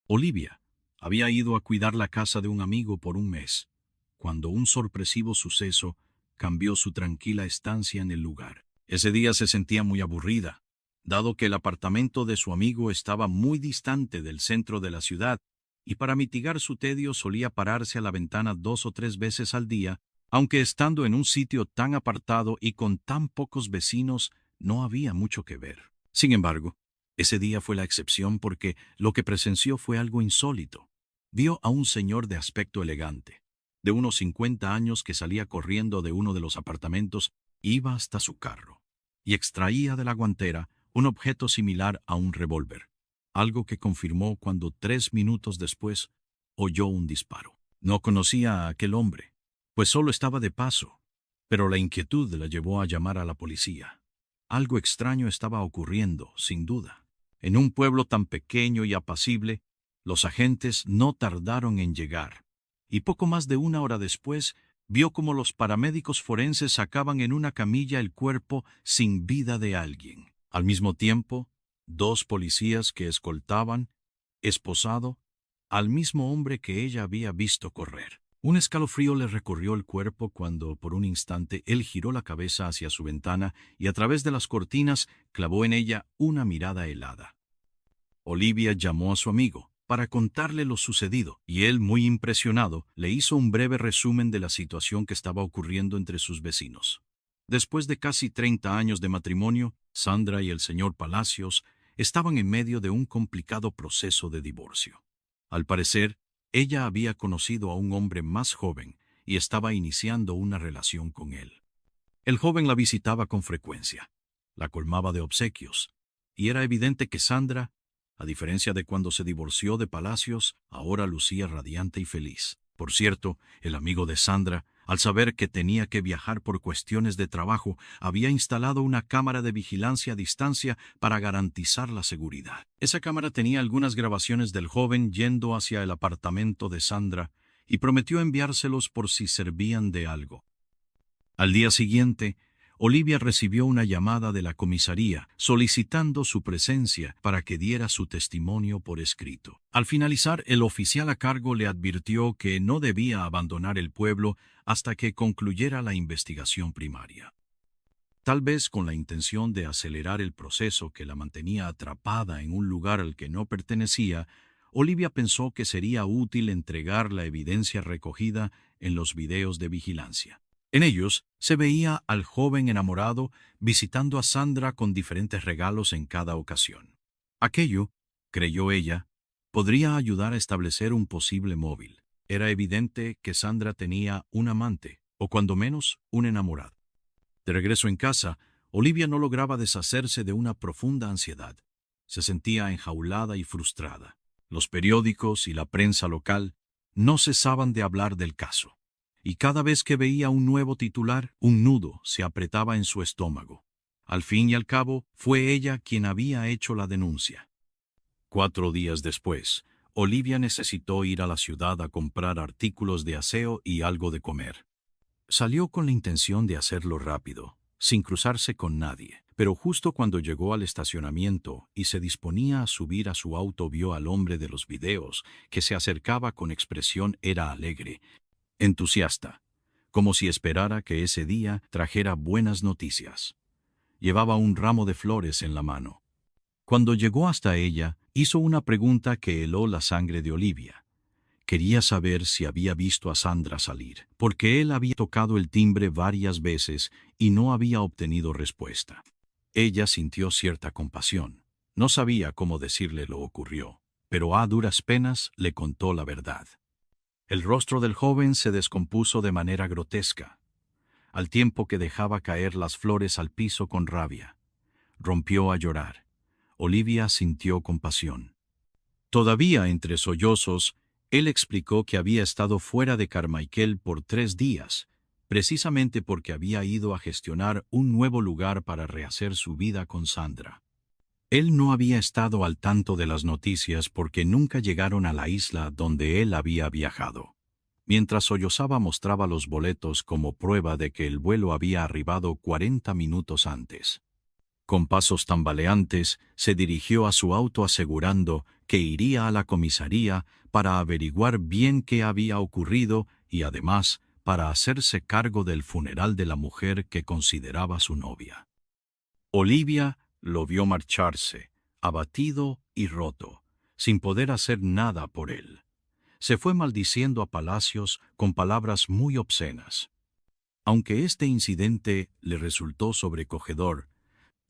Olivia había ido a cuidar la casa de un amigo por un mes, cuando un sorpresivo suceso cambió su tranquila estancia en el lugar. Ese día se sentía muy aburrida, dado que el apartamento de su amigo estaba muy distante del centro de la ciudad, y para mitigar su tedio solía pararse a la ventana 2 o 3 veces al día, aunque estando en un sitio tan apartado y con tan pocos vecinos, no había mucho que ver. Sin embargo, ese día fue la excepción porque lo que presenció fue algo insólito. Vio a un señor de aspecto elegante, de unos 50 años, que salía corriendo de uno de los apartamentos, iba hasta su carro y extraía de la guantera un objeto similar a un revólver, algo que confirmó cuando 3 minutos después oyó un disparo. No conocía a aquel hombre, pues solo estaba de paso, pero la inquietud la llevó a llamar a la policía. Algo extraño estaba ocurriendo, sin duda. En un pueblo tan pequeño y apacible, los agentes no tardaron en llegar, y poco más de 1 hora después vio cómo los paramédicos forenses sacaban en una camilla el cuerpo sin vida de alguien. Al mismo tiempo, 2 policías que escoltaban, esposado, al mismo hombre que ella había visto correr. Un escalofrío le recorrió el cuerpo cuando, por un instante, él giró la cabeza hacia su ventana y a través de las cortinas clavó en ella una mirada helada. Olivia llamó a su amigo para contarle lo sucedido, y él, muy impresionado, le hizo un breve resumen de la situación que estaba ocurriendo entre sus vecinos. Después de casi 30 años de matrimonio, Sandra y el señor Palacios estaban en medio de un complicado proceso de divorcio. Al parecer, ella había conocido a un hombre más joven y estaba iniciando una relación con él. El joven la visitaba con frecuencia, la colmaba de obsequios, y era evidente que Sandra, a diferencia de cuando se divorció de Palacios, ahora lucía radiante y feliz. Por cierto, el amigo de Sandra, al saber que tenía que viajar por cuestiones de trabajo, había instalado una cámara de vigilancia a distancia para garantizar la seguridad. Esa cámara tenía algunas grabaciones del joven yendo hacia el apartamento de Sandra y prometió enviárselos por si servían de algo. Al día siguiente, Olivia recibió una llamada de la comisaría solicitando su presencia para que diera su testimonio por escrito. Al finalizar, el oficial a cargo le advirtió que no debía abandonar el pueblo hasta que concluyera la investigación primaria. Tal vez con la intención de acelerar el proceso que la mantenía atrapada en un lugar al que no pertenecía, Olivia pensó que sería útil entregar la evidencia recogida en los videos de vigilancia. En ellos se veía al joven enamorado visitando a Sandra con diferentes regalos en cada ocasión. Aquello, creyó ella, podría ayudar a establecer un posible móvil. Era evidente que Sandra tenía un amante, o cuando menos un enamorado. De regreso en casa, Olivia no lograba deshacerse de una profunda ansiedad. Se sentía enjaulada y frustrada. Los periódicos y la prensa local no cesaban de hablar del caso, y cada vez que veía un nuevo titular, un nudo se apretaba en su estómago. Al fin y al cabo, fue ella quien había hecho la denuncia. 4 días después, Olivia necesitó ir a la ciudad a comprar artículos de aseo y algo de comer. Salió con la intención de hacerlo rápido, sin cruzarse con nadie, pero justo cuando llegó al estacionamiento y se disponía a subir a su auto, vio al hombre de los videos, que se acercaba con expresión alegre, entusiasta, como si esperara que ese día trajera buenas noticias. Llevaba un ramo de flores en la mano. Cuando llegó hasta ella, hizo una pregunta que heló la sangre de Olivia. Quería saber si había visto a Sandra salir, porque él había tocado el timbre varias veces y no había obtenido respuesta. Ella sintió cierta compasión. No sabía cómo decirle lo ocurrió, pero a duras penas le contó la verdad. El rostro del joven se descompuso de manera grotesca, al tiempo que dejaba caer las flores al piso con rabia. Rompió a llorar. Olivia sintió compasión. Todavía entre sollozos, él explicó que había estado fuera de Carmichael por 3 días, precisamente porque había ido a gestionar un nuevo lugar para rehacer su vida con Sandra. Él no había estado al tanto de las noticias porque nunca llegaron a la isla donde él había viajado. Mientras sollozaba, mostraba los boletos como prueba de que el vuelo había arribado 40 minutos antes. Con pasos tambaleantes, se dirigió a su auto asegurando que iría a la comisaría para averiguar bien qué había ocurrido y además para hacerse cargo del funeral de la mujer que consideraba su novia. Olivia lo vio marcharse, abatido y roto, sin poder hacer nada por él. Se fue maldiciendo a Palacios con palabras muy obscenas. Aunque este incidente le resultó sobrecogedor,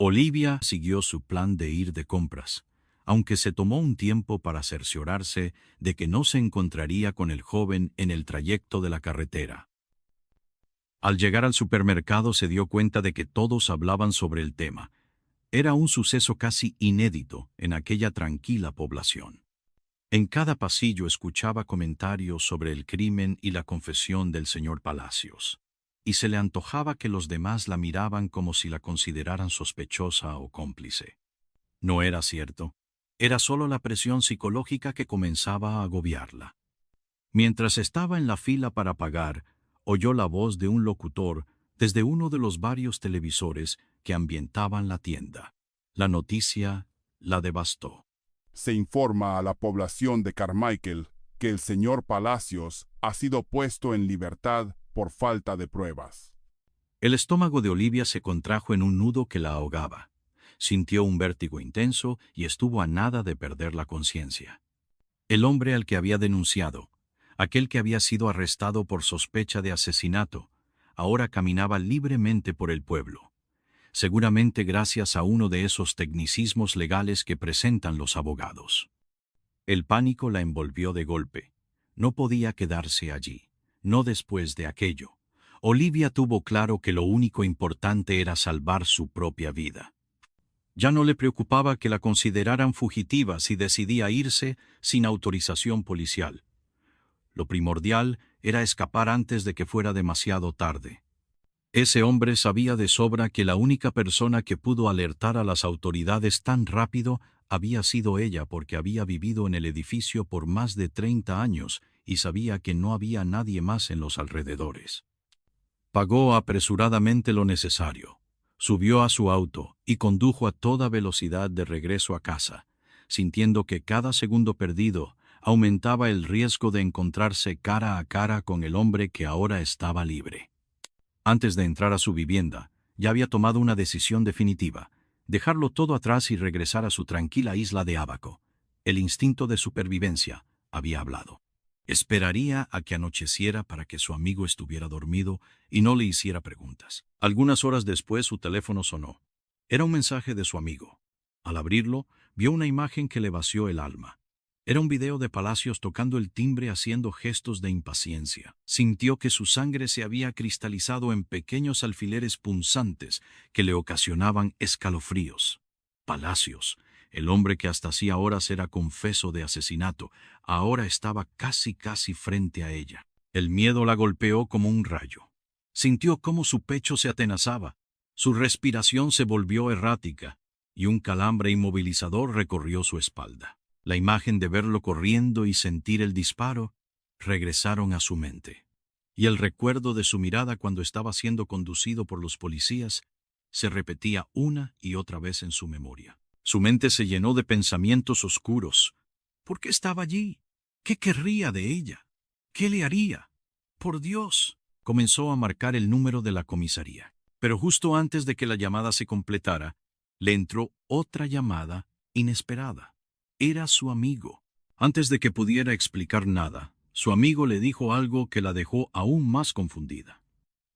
Olivia siguió su plan de ir de compras, aunque se tomó un tiempo para cerciorarse de que no se encontraría con el joven en el trayecto de la carretera. Al llegar al supermercado se dio cuenta de que todos hablaban sobre el tema. Era un suceso casi inédito en aquella tranquila población. En cada pasillo escuchaba comentarios sobre el crimen y la confesión del señor Palacios, y se le antojaba que los demás la miraban como si la consideraran sospechosa o cómplice. No era cierto. Era solo la presión psicológica que comenzaba a agobiarla. Mientras estaba en la fila para pagar, oyó la voz de un locutor desde uno de los varios televisores que ambientaban la tienda. La noticia la devastó. Se informa a la población de Carmichael que el señor Palacios ha sido puesto en libertad por falta de pruebas. El estómago de Olivia se contrajo en un nudo que la ahogaba. Sintió un vértigo intenso y estuvo a nada de perder la conciencia. El hombre al que había denunciado, aquel que había sido arrestado por sospecha de asesinato, ahora caminaba libremente por el pueblo, seguramente gracias a uno de esos tecnicismos legales que presentan los abogados. El pánico la envolvió de golpe. No podía quedarse allí, no después de aquello. Olivia tuvo claro que lo único importante era salvar su propia vida. Ya no le preocupaba que la consideraran fugitiva si decidía irse sin autorización policial. Lo primordial era escapar antes de que fuera demasiado tarde. Ese hombre sabía de sobra que la única persona que pudo alertar a las autoridades tan rápido había sido ella porque había vivido en el edificio por más de 30 años y sabía que no había nadie más en los alrededores. Pagó apresuradamente lo necesario, subió a su auto y condujo a toda velocidad de regreso a casa, sintiendo que cada segundo perdido aumentaba el riesgo de encontrarse cara a cara con el hombre que ahora estaba libre. Antes de entrar a su vivienda, ya había tomado una decisión definitiva: dejarlo todo atrás y regresar a su tranquila isla de Ábaco. El instinto de supervivencia había hablado. Esperaría a que anocheciera para que su amigo estuviera dormido y no le hiciera preguntas. Algunas horas después su teléfono sonó. Era un mensaje de su amigo. Al abrirlo, vio una imagen que le vació el alma. Era un video de Palacios tocando el timbre haciendo gestos de impaciencia. Sintió que su sangre se había cristalizado en pequeños alfileres punzantes que le ocasionaban escalofríos. Palacios, el hombre que hasta hacía horas era confeso de asesinato, ahora estaba casi frente a ella. El miedo la golpeó como un rayo. Sintió cómo su pecho se atenazaba, su respiración se volvió errática y un calambre inmovilizador recorrió su espalda. La imagen de verlo corriendo y sentir el disparo regresaron a su mente. Y el recuerdo de su mirada cuando estaba siendo conducido por los policías se repetía una y otra vez en su memoria. Su mente se llenó de pensamientos oscuros. ¿Por qué estaba allí? ¿Qué querría de ella? ¿Qué le haría? ¡Por Dios! Comenzó a marcar el número de la comisaría. Pero justo antes de que la llamada se completara, le entró otra llamada inesperada. Era su amigo. Antes de que pudiera explicar nada, su amigo le dijo algo que la dejó aún más confundida.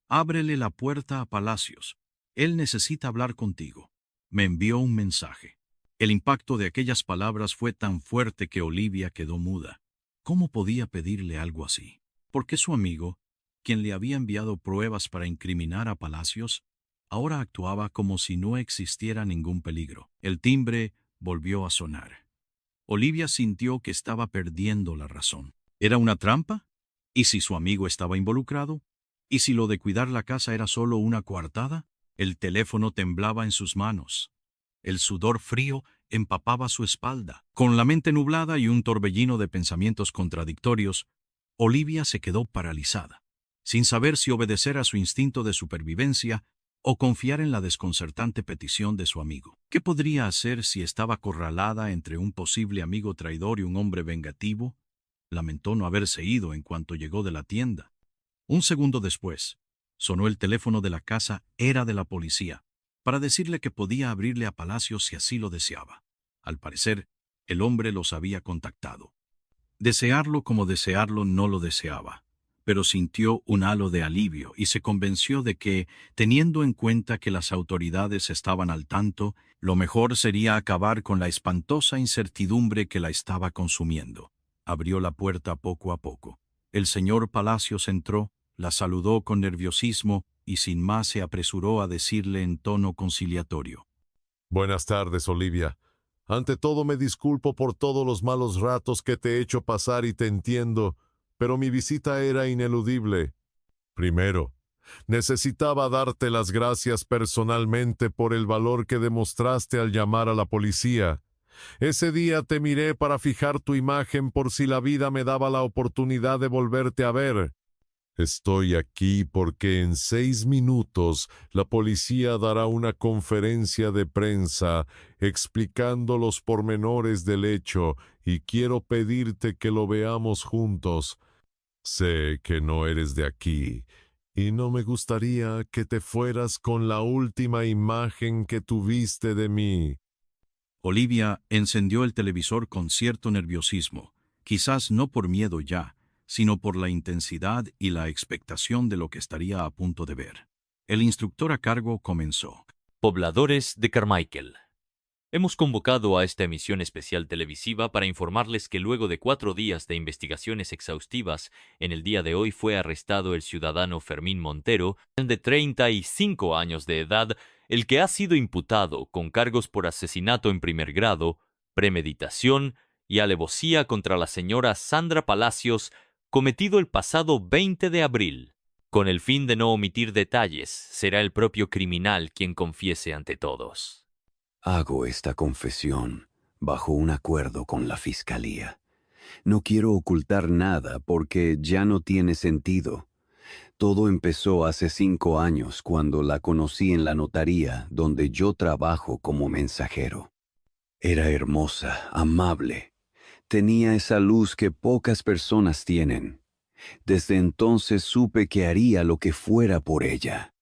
«Ábrele la puerta a Palacios. Él necesita hablar contigo». Me envió un mensaje. El impacto de aquellas palabras fue tan fuerte que Olivia quedó muda. ¿Cómo podía pedirle algo así? ¿Por qué su amigo, quien le había enviado pruebas para incriminar a Palacios, ahora actuaba como si no existiera ningún peligro? El timbre volvió a sonar. Olivia sintió que estaba perdiendo la razón. ¿Era una trampa? ¿Y si su amigo estaba involucrado? ¿Y si lo de cuidar la casa era solo una coartada? El teléfono temblaba en sus manos. El sudor frío empapaba su espalda. Con la mente nublada y un torbellino de pensamientos contradictorios, Olivia se quedó paralizada, sin saber si obedecer a su instinto de supervivencia o confiar en la desconcertante petición de su amigo. ¿Qué podría hacer si estaba acorralada entre un posible amigo traidor y un hombre vengativo? Lamentó no haberse ido en cuanto llegó de la tienda. Un segundo después, sonó el teléfono de la casa, era de la policía, para decirle que podía abrirle a Palacios si así lo deseaba. Al parecer, el hombre los había contactado. Desearlo como desearlo no lo deseaba, pero sintió un halo de alivio y se convenció de que, teniendo en cuenta que las autoridades estaban al tanto, lo mejor sería acabar con la espantosa incertidumbre que la estaba consumiendo. Abrió la puerta poco a poco. El señor Palacios entró, la saludó con nerviosismo y sin más se apresuró a decirle en tono conciliatorio: Buenas tardes, Olivia. Ante todo me disculpo por todos los malos ratos que te he hecho pasar y te entiendo, pero mi visita era ineludible. Primero, necesitaba darte las gracias personalmente por el valor que demostraste al llamar a la policía. Ese día te miré para fijar tu imagen por si la vida me daba la oportunidad de volverte a ver. Estoy aquí porque en 6 minutos la policía dará una conferencia de prensa explicando los pormenores del hecho y quiero pedirte que lo veamos juntos. Sé que no eres de aquí y no me gustaría que te fueras con la última imagen que tuviste de mí. Olivia encendió el televisor con cierto nerviosismo, quizás no por miedo ya, sino por la intensidad y la expectación de lo que estaría a punto de ver. El instructor a cargo comenzó. Pobladores de Carmichael. Hemos convocado a esta emisión especial televisiva para informarles que luego de 4 días de investigaciones exhaustivas, en el día de hoy fue arrestado el ciudadano Fermín Montero, de 35 años de edad, el que ha sido imputado con cargos por asesinato en primer grado, premeditación y alevosía contra la señora Sandra Palacios, cometido el pasado 20 de abril. Con el fin de no omitir detalles, será el propio criminal quien confiese ante todos. Hago esta confesión bajo un acuerdo con la Fiscalía. No quiero ocultar nada porque ya no tiene sentido. Todo empezó hace 5 años cuando la conocí en la notaría donde yo trabajo como mensajero. Era hermosa, amable. Tenía esa luz que pocas personas tienen. Desde entonces supe que haría lo que fuera por ella.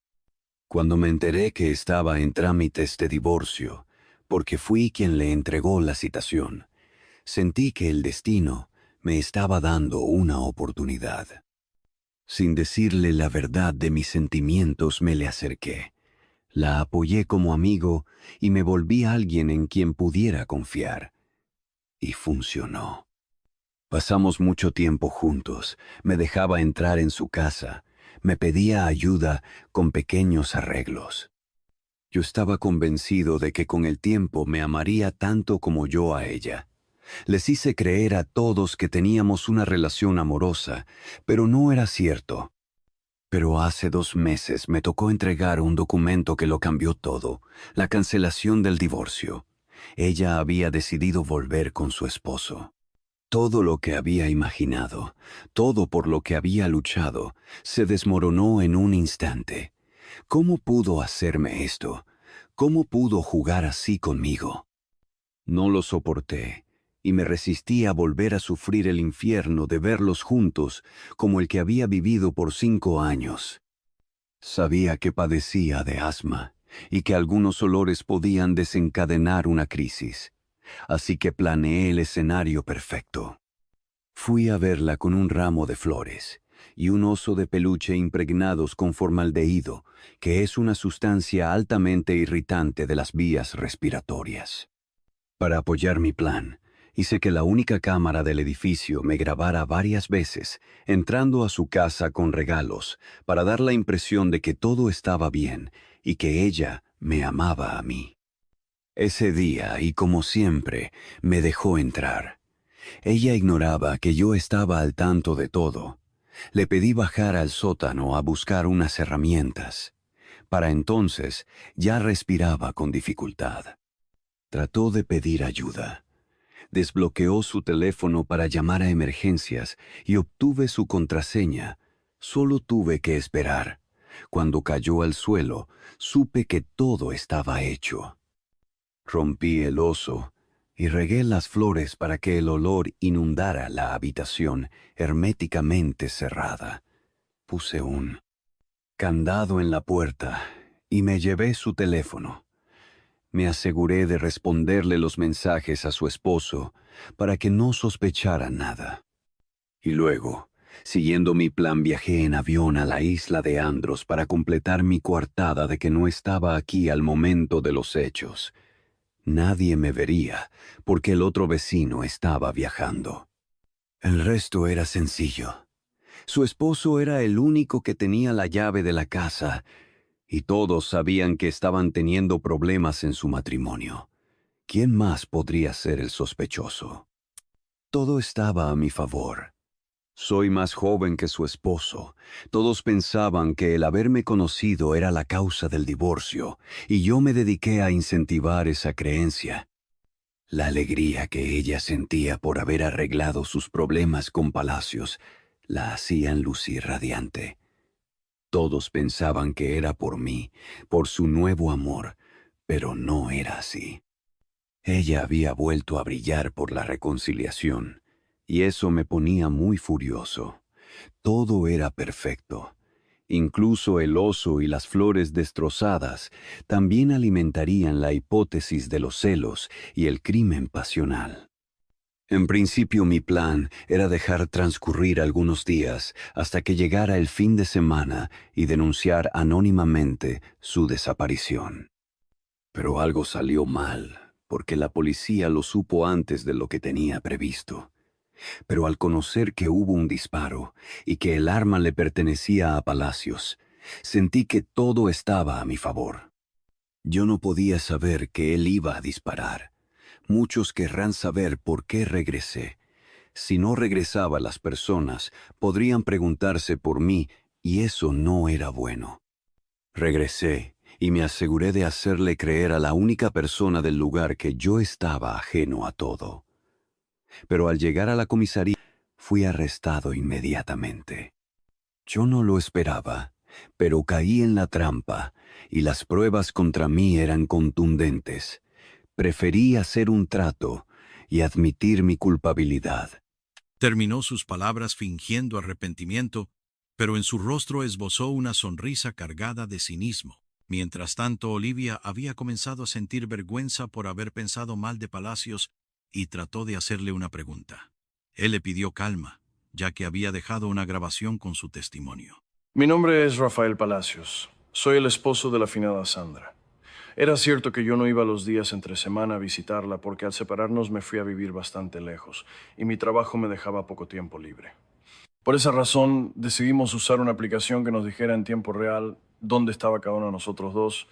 Cuando me enteré que estaba en trámites de divorcio, porque fui quien le entregó la citación, sentí que el destino me estaba dando una oportunidad. Sin decirle la verdad de mis sentimientos, me le acerqué. La apoyé como amigo y me volví alguien en quien pudiera confiar. Y funcionó. Pasamos mucho tiempo juntos, me dejaba entrar en su casa, me pedía ayuda con pequeños arreglos. Yo estaba convencido de que con el tiempo me amaría tanto como yo a ella. Les hice creer a todos que teníamos una relación amorosa, pero no era cierto. Pero hace 2 meses me tocó entregar un documento que lo cambió todo, la cancelación del divorcio. Ella había decidido volver con su esposo. Todo lo que había imaginado, todo por lo que había luchado, se desmoronó en un instante. ¿Cómo pudo hacerme esto? ¿Cómo pudo jugar así conmigo? No lo soporté, y me resistí a volver a sufrir el infierno de verlos juntos como el que había vivido por 5 años. Sabía que padecía de asma y que algunos olores podían desencadenar una crisis, así que planeé el escenario perfecto. Fui a verla con un ramo de flores y un oso de peluche impregnados con formaldehído, que es una sustancia altamente irritante de las vías respiratorias. Para apoyar mi plan, hice que la única cámara del edificio me grabara varias veces, entrando a su casa con regalos, para dar la impresión de que todo estaba bien y que ella me amaba a mí. Ese día, y como siempre, me dejó entrar. Ella ignoraba que yo estaba al tanto de todo. Le pedí bajar al sótano a buscar unas herramientas. Para entonces, ya respiraba con dificultad. Trató de pedir ayuda. Desbloqueó su teléfono para llamar a emergencias y obtuve su contraseña. Solo tuve que esperar. Cuando cayó al suelo, supe que todo estaba hecho. Rompí el oso y regué las flores para que el olor inundara la habitación herméticamente cerrada. Puse un candado en la puerta y me llevé su teléfono. Me aseguré de responderle los mensajes a su esposo para que no sospechara nada. Y luego, siguiendo mi plan, viajé en avión a la isla de Andros para completar mi coartada de que no estaba aquí al momento de los hechos. Nadie me vería, porque el otro vecino estaba viajando. El resto era sencillo. Su esposo era el único que tenía la llave de la casa, y todos sabían que estaban teniendo problemas en su matrimonio. ¿Quién más podría ser el sospechoso? Todo estaba a mi favor. Soy más joven que su esposo. Todos pensaban que el haberme conocido era la causa del divorcio, y yo me dediqué a incentivar esa creencia. La alegría que ella sentía por haber arreglado sus problemas con Palacios la hacían lucir radiante. Todos pensaban que era por mí, por su nuevo amor, pero no era así. Ella había vuelto a brillar por la reconciliación, y eso me ponía muy furioso. Todo era perfecto. Incluso el oso y las flores destrozadas también alimentarían la hipótesis de los celos y el crimen pasional. En principio mi plan era dejar transcurrir algunos días hasta que llegara el fin de semana y denunciar anónimamente su desaparición. Pero algo salió mal, porque la policía lo supo antes de lo que tenía previsto. Pero al conocer que hubo un disparo y que el arma le pertenecía a Palacios, sentí que todo estaba a mi favor. Yo no podía saber que él iba a disparar. Muchos querrán saber por qué regresé. Si no regresaba, las personas podrían preguntarse por mí, y eso no era bueno. Regresé y me aseguré de hacerle creer a la única persona del lugar que yo estaba ajeno a todo. Pero al llegar a la comisaría, fui arrestado inmediatamente. Yo no lo esperaba, pero caí en la trampa, y las pruebas contra mí eran contundentes. Preferí hacer un trato y admitir mi culpabilidad. Terminó sus palabras fingiendo arrepentimiento, pero en su rostro esbozó una sonrisa cargada de cinismo. Mientras tanto, Olivia había comenzado a sentir vergüenza por haber pensado mal de Palacios y trató de hacerle una pregunta. Él le pidió calma, ya que había dejado una grabación con su testimonio. Mi nombre es Rafael Palacios. Soy el esposo de la finada Sandra. Era cierto que yo no iba los días entre semana a visitarla porque al separarnos me fui a vivir bastante lejos y mi trabajo me dejaba poco tiempo libre. Por esa razón decidimos usar una aplicación que nos dijera en tiempo real dónde estaba cada uno de nosotros dos,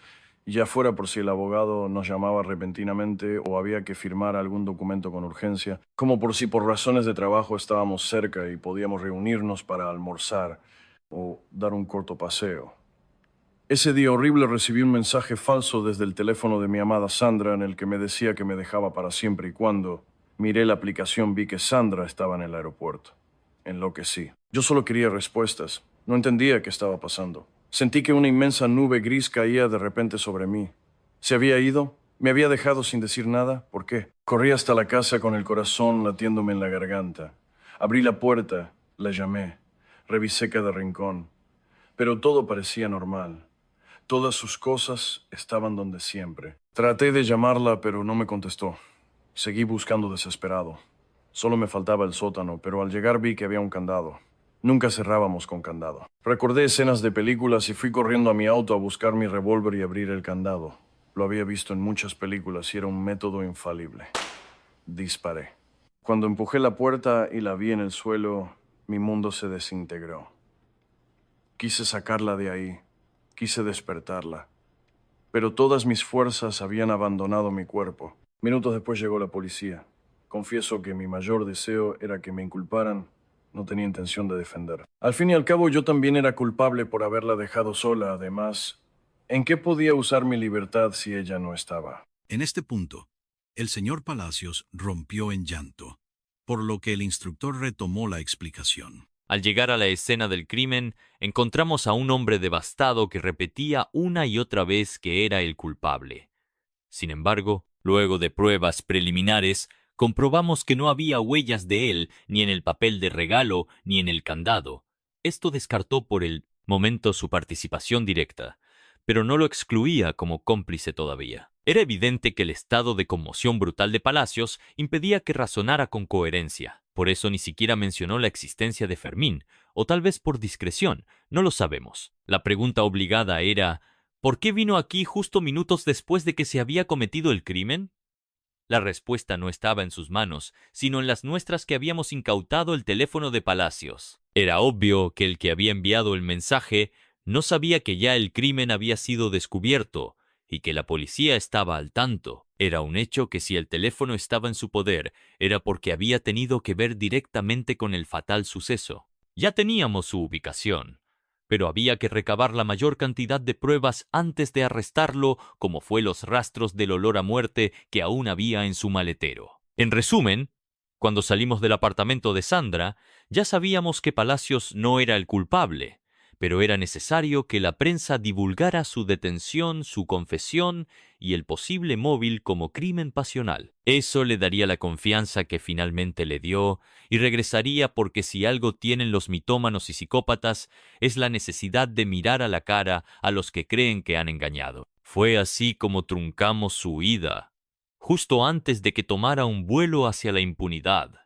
ya fuera por si el abogado nos llamaba repentinamente o había que firmar algún documento con urgencia, como por si por razones de trabajo estábamos cerca y podíamos reunirnos para almorzar o dar un corto paseo. Ese día horrible recibí un mensaje falso desde el teléfono de mi amada Sandra en el que me decía que me dejaba para siempre, y cuando miré la aplicación vi que Sandra estaba en el aeropuerto. Enloquecí. Yo solo quería respuestas. No entendía qué estaba pasando. Sentí que una inmensa nube gris caía de repente sobre mí. ¿Se había ido? ¿Me había dejado sin decir nada? ¿Por qué? Corrí hasta la casa con el corazón latiéndome en la garganta. Abrí la puerta, la llamé, revisé cada rincón. Pero todo parecía normal. Todas sus cosas estaban donde siempre. Traté de llamarla, pero no me contestó. Seguí buscando desesperado. Solo me faltaba el sótano, pero al llegar vi que había un candado. Nunca cerrábamos con candado. Recordé escenas de películas y fui corriendo a mi auto a buscar mi revólver y abrir el candado. Lo había visto en muchas películas y era un método infalible. Disparé. Cuando empujé la puerta y la vi en el suelo, mi mundo se desintegró. Quise sacarla de ahí. Quise despertarla. Pero todas mis fuerzas habían abandonado mi cuerpo. Minutos después llegó la policía. Confieso que mi mayor deseo era que me inculparan. No tenía intención de defender. Al fin y al cabo, yo también era culpable por haberla dejado sola. Además, ¿en qué podía usar mi libertad si ella no estaba? En este punto, el señor Palacios rompió en llanto, por lo que el instructor retomó la explicación. Al llegar a la escena del crimen, encontramos a un hombre devastado que repetía una y otra vez que era el culpable. Sin embargo, luego de pruebas preliminares, comprobamos que no había huellas de él ni en el papel de regalo ni en el candado. Esto descartó por el momento su participación directa, pero no lo excluía como cómplice todavía. Era evidente que el estado de conmoción brutal de Palacios impedía que razonara con coherencia. Por eso ni siquiera mencionó la existencia de Fermín, o tal vez por discreción, no lo sabemos. La pregunta obligada era: ¿por qué vino aquí justo minutos después de que se había cometido el crimen? La respuesta no estaba en sus manos, sino en las nuestras que habíamos incautado el teléfono de Palacios. Era obvio que el que había enviado el mensaje no sabía que ya el crimen había sido descubierto y que la policía estaba al tanto. Era un hecho que si el teléfono estaba en su poder, era porque había tenido que ver directamente con el fatal suceso. Ya teníamos su ubicación, pero había que recabar la mayor cantidad de pruebas antes de arrestarlo, como fue los rastros del olor a muerte que aún había en su maletero. En resumen, cuando salimos del apartamento de Sandra, ya sabíamos que Palacios no era el culpable, pero era necesario que la prensa divulgara su detención, su confesión y el posible móvil como crimen pasional. Eso le daría la confianza que finalmente le dio y regresaría, porque si algo tienen los mitómanos y psicópatas es la necesidad de mirar a la cara a los que creen que han engañado. Fue así como truncamos su huida, justo antes de que tomara un vuelo hacia la impunidad.